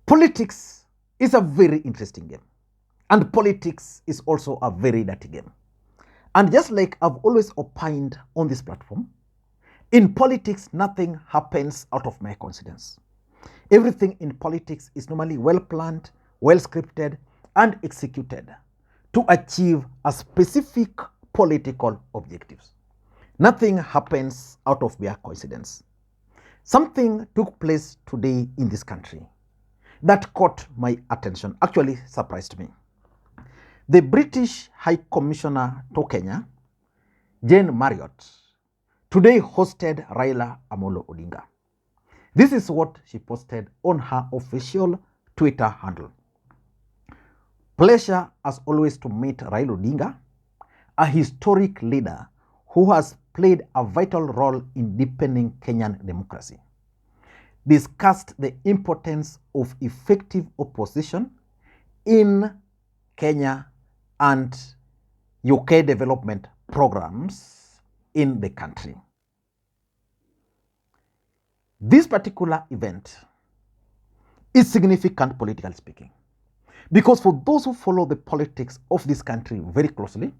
Politics is a very interesting game. And politics is also a very dirty game. And just like I've always opined on this platform, in politics, nothing happens out of my coincidence. Everything in politics is normally well planned, well scripted, and executed to achieve a specific political objectives. Nothing happens out of mere coincidence. Something took place today in this country that caught my attention, actually surprised me. The British High Commissioner to Kenya, Jane Marriot, today hosted Raila Odinga. This is what she posted on her official Twitter handle. Pleasure as always to meet Raila Odinga, a historic leader who has played a vital role in deepening Kenyan democracy. Discussed the importance of effective opposition in Kenya and UK development programs in the country. This particular event is significant politically speaking, because for those who follow the politics of this country very closely,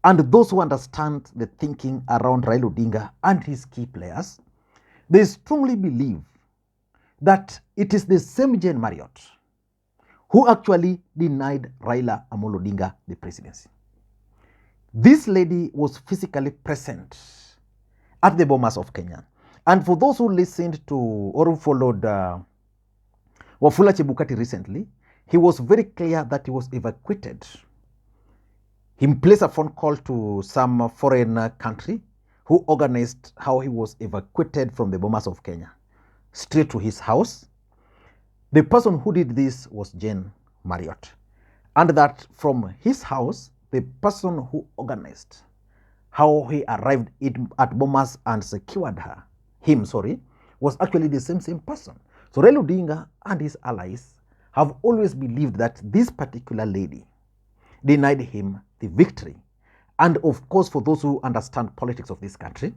and those who understand the thinking around Raila Odinga and his key players, they strongly believe that it is the same Jane Marriot who actually denied Raila Odinga the presidency. This lady was physically present at the Bomas of Kenya. And for those who listened to or who followed Wafula Chebukati recently, he was very clear that he was evacuated. He placed a phone call to some foreign country who organized how he was evacuated from the Bomas of Kenya straight to his house. The person who did this was Jane Marriot. And that from his house, the person who organized how he arrived at Bomas and secured him, was actually the same person. So Raila Odinga and his allies have always believed that this particular lady denied him the victory. And of course, for those who understand politics of this country,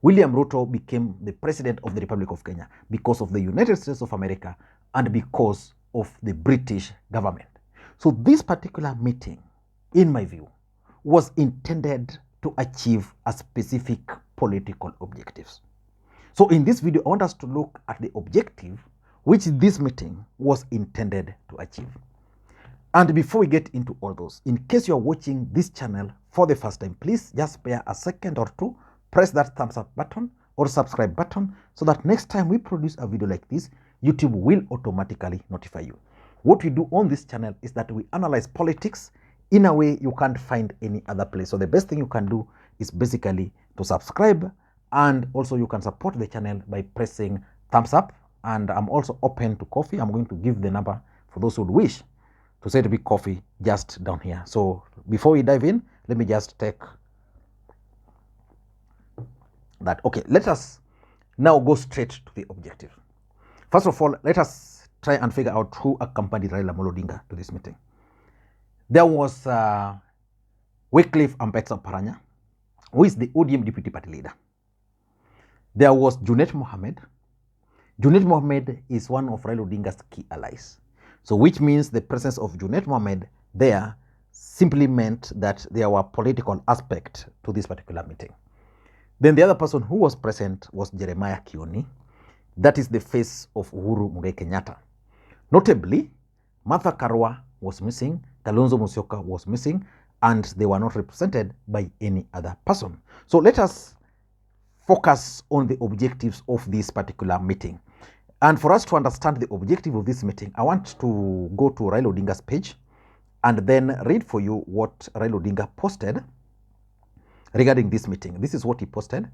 William Ruto became the president of the Republic of Kenya because of the United States of America and because of the British government. So this particular meeting, in my view, was intended to achieve a specific political objectives. So in this video, I want us to look at the objective which this meeting was intended to achieve. And before we get into all those, in case you're watching this channel for the first time, please just spare a second or two, press that thumbs up button or subscribe button so that next time we produce a video like this, YouTube will automatically notify you. What we do on this channel is that we analyze politics in a way you can't find any other place. So the best thing you can do is basically to subscribe, and also you can support the channel by pressing thumbs up. And I'm also open to coffee. I'm going to give the number for those who would wish to say to be coffee just down here. So before we dive in, let me just take that. Okay, let us now go straight to the objective. First of all, let us try and figure out who accompanied Raila Odinga to this meeting. There was Wycliffe Ambetsa Paranya, who is the ODM deputy party leader. There was Junet Mohammed. Junet Mohammed is one of Raila Odinga's key allies. So which means the presence of Junet Mohammed there simply meant that there were political aspect to this particular meeting. Then the other person who was present was Jeremiah Kioni. That is the face of Uhuru Muigai Kenyatta. Notably, Martha Karua was missing, Kalonzo Musyoka was missing, and they were not represented by any other person. So let us focus on the objectives of this particular meeting. And for us to understand the objective of this meeting, I want to go to Raila Odinga's page and then read for you what Raila Odinga posted regarding this meeting. This is what he posted.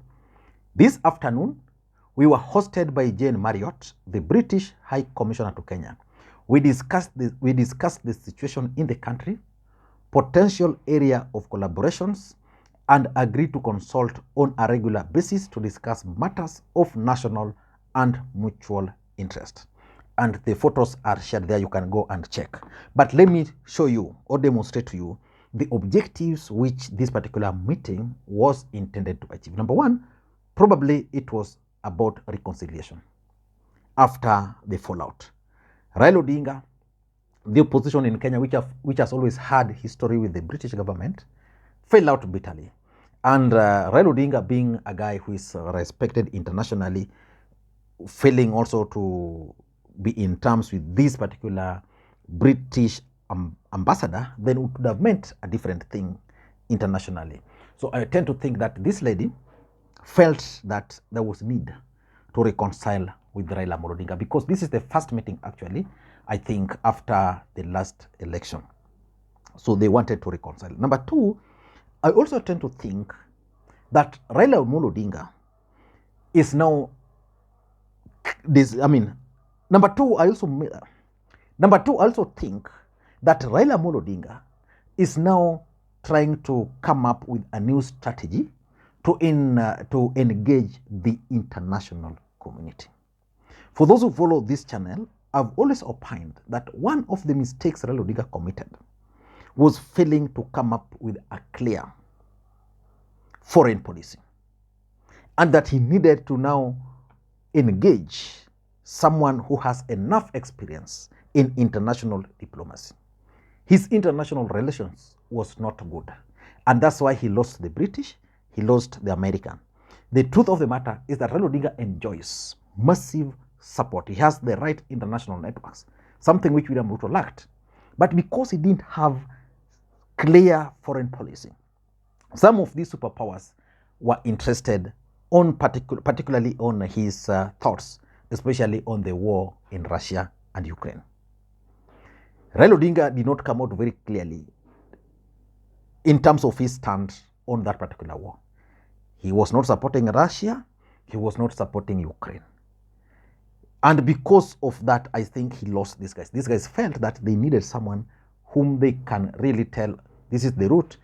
This afternoon, we were hosted by Jane Marriot, the British High Commissioner to Kenya. We discussed the situation in the country, potential area of collaborations, and agreed to consult on a regular basis to discuss matters of national and mutual interest. And the photos are shared there. You can go and check. But let me show you or demonstrate to you the objectives which this particular meeting was intended to achieve. Number one, probably it was about reconciliation. after the fallout. Raila Odinga, the opposition in Kenya, which has always had history with the British government, fell out bitterly. And Raila Odinga, being a guy who is respected internationally, failing also to be in terms with this particular British ambassador, then it would have meant a different thing internationally. So I tend to think that this lady felt that there was need to reconcile with Raila Odinga, because this is the first meeting, actually, I think, after the last election. So they wanted to reconcile. Number two, I also tend to think that Raila Odinga is now number two, I also think that Raila Odinga is now trying to come up with a new strategy to engage the international community. For those who follow this channel, I've always opined that one of the mistakes Raila Odinga committed was failing to come up with a clear foreign policy, and that he needed to now engage someone who has enough experience in international diplomacy. His international relations was not good, and that's why he lost the British, he lost the American. The truth of the matter is that Raila Odinga enjoys massive support. He has the right international networks, something which William Ruto lacked. But because he didn't have clear foreign policy, some of these superpowers were interested on particularly on his thoughts, especially on the war in Russia and Ukraine. Raila Odinga did not come out very clearly in terms of his stand on that particular war. He was not supporting Russia, he was not supporting Ukraine. And because of that, I think he lost these guys. These guys felt that they needed someone whom they can really tell this is the route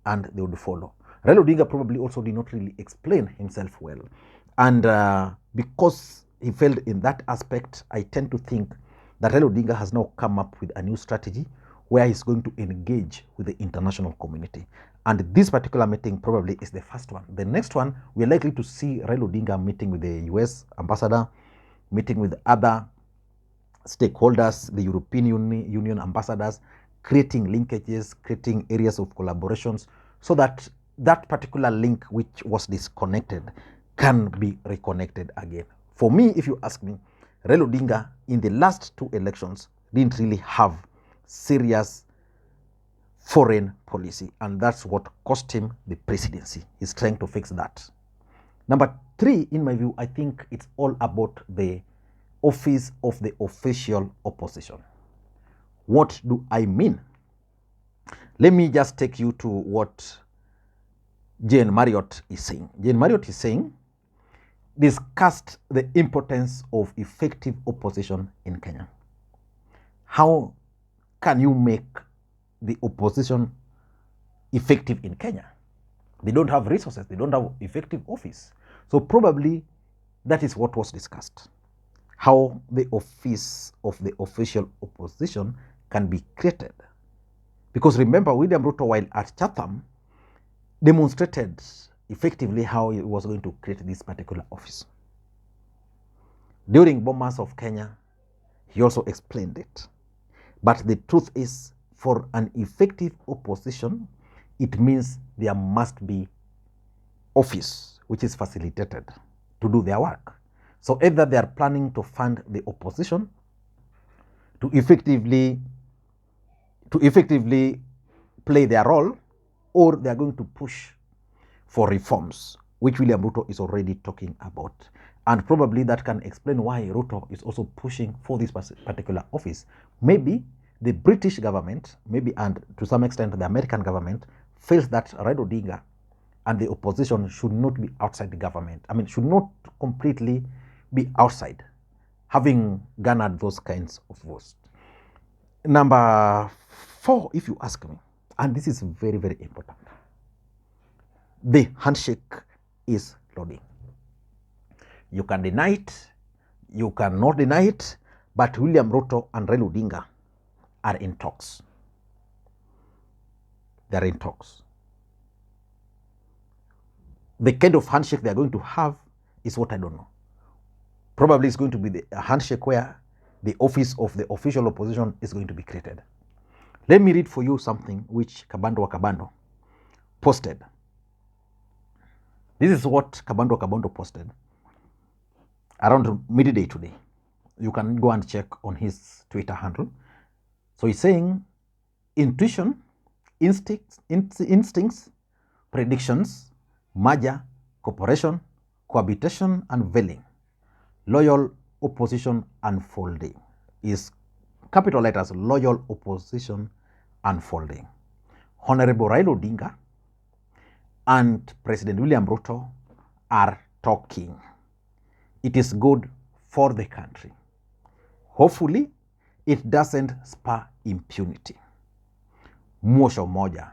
and they would follow. Raila Odinga probably also did not really explain himself well. And because he failed in that aspect, I tend to think that Raila Odinga has now come up with a new strategy where he's going to engage with the international community. And this particular meeting probably is the first one. The next one, we're likely to see Raila Odinga meeting with the US ambassador, meeting with other stakeholders, the European Union ambassadors, creating linkages, creating areas of collaborations, so that that particular link which was disconnected can be reconnected again. For me, if you ask me, Raila Odinga in the last two elections didn't really have serious foreign policy, and that's what cost him the presidency. He's trying to fix that. Number three, in my view, I think it's all about the office of the official opposition. What do I mean? Let me just take you to what Jane Marriot is saying. Jane Marriot is saying, discussed the importance of effective opposition in Kenya. How can you make the opposition effective in Kenya? They don't have resources, they don't have effective office. So probably that is what was discussed. How the office of the official opposition can be created. Because remember, William Ruto, while at Chatham, demonstrated effectively how he was going to create this particular office. During bombers of Kenya, he also explained it. But the truth is, for an effective opposition, it means there must be office which is facilitated to do their work. So either they are planning to fund the opposition to effectively play their role, or they are going to push for reforms, which William Ruto is already talking about. And probably that can explain why Ruto is also pushing for this particular office. Maybe the British government, maybe, and to some extent the American government, feels that Raila Odinga and the opposition should not be outside the government. I mean, should not completely be outside, having garnered those kinds of votes. Number four, if you ask me, and this is very, very important, the handshake is loading. You can deny it, you cannot deny it, but William Ruto and Raila Odinga are in talks. They're in talks. The kind of handshake they're going to have is what I don't know. Probably it's going to be a handshake where the office of the official opposition is going to be created. Let me read for you something which Kabando wa Kabando posted. This is what Kabando wa Kabando posted around midday today. You can go and check on his Twitter handle. So he's saying, intuition, instincts, predictions, merger, cooperation, cohabitation, unveiling, loyal opposition unfolding. Is capital letters, loyal opposition unfolding. Honorable Raila Odinga and President William Ruto are talking. It is good for the country. Hopefully, it doesn't spur impunity. Mwisho moja.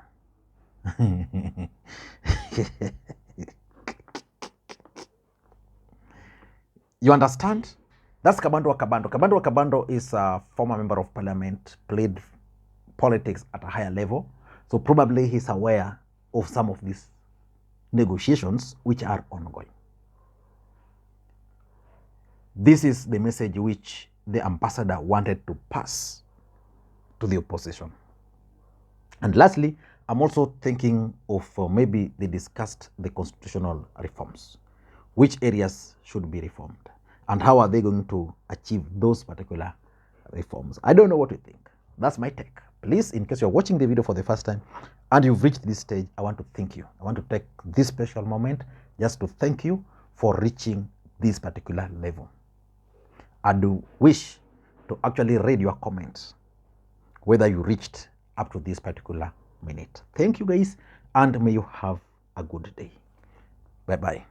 You understand? That's Kabando wa Kabando. Kabando wa Kabando is a former member of parliament, played politics at a higher level. So probably he's aware of some of these negotiations which are ongoing. This is the message which the ambassador wanted to pass to the opposition. And lastly, I'm also thinking of maybe they discussed the constitutional reforms. Which areas should be reformed? And how are they going to achieve those particular reforms? I don't know what you think. That's my take. Please, in case you're watching the video for the first time and you've reached this stage, I want to thank you. I want to take this special moment just to thank you for reaching this particular level. I do wish to actually read your comments, whether you reached up to this particular minute. Thank you guys, and may you have a good day. Bye-bye.